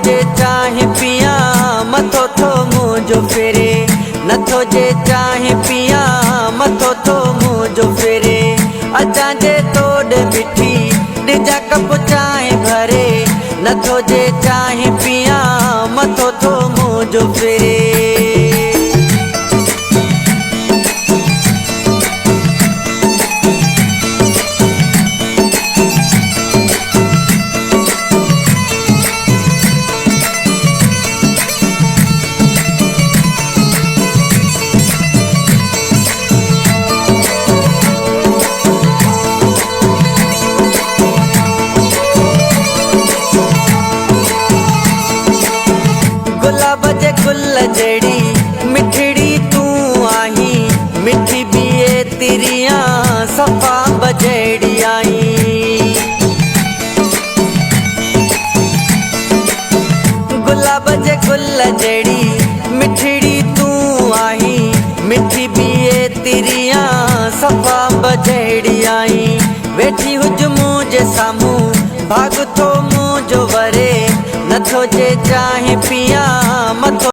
जे चाहे पिया मथो थो मुंहिंजो फेरे, नथो जे चाहे पिया मथो थो मुंहिंजो फेरे। अचां जे तोड़ मिठी ॾिजा कप चांहि भरे, नथो जे चाहे पिया मथो थो मुंहिंजो फेरे। गुलाब जे गुल जड़ी मिठड़ी तूं आहीं, मिठी बिए तिरिया सफ़ा बजड़ी आई। गुलाब जे गुल जड़ी मिठड़ी तूं आहीं, मिठी बिए तिरिया सफ़ा बजड़ी आई। वेठी हुज मुंहिंजे साम्हूं भाग थो मुंहिंजो वरे, नथो जे चाहे पिया मथो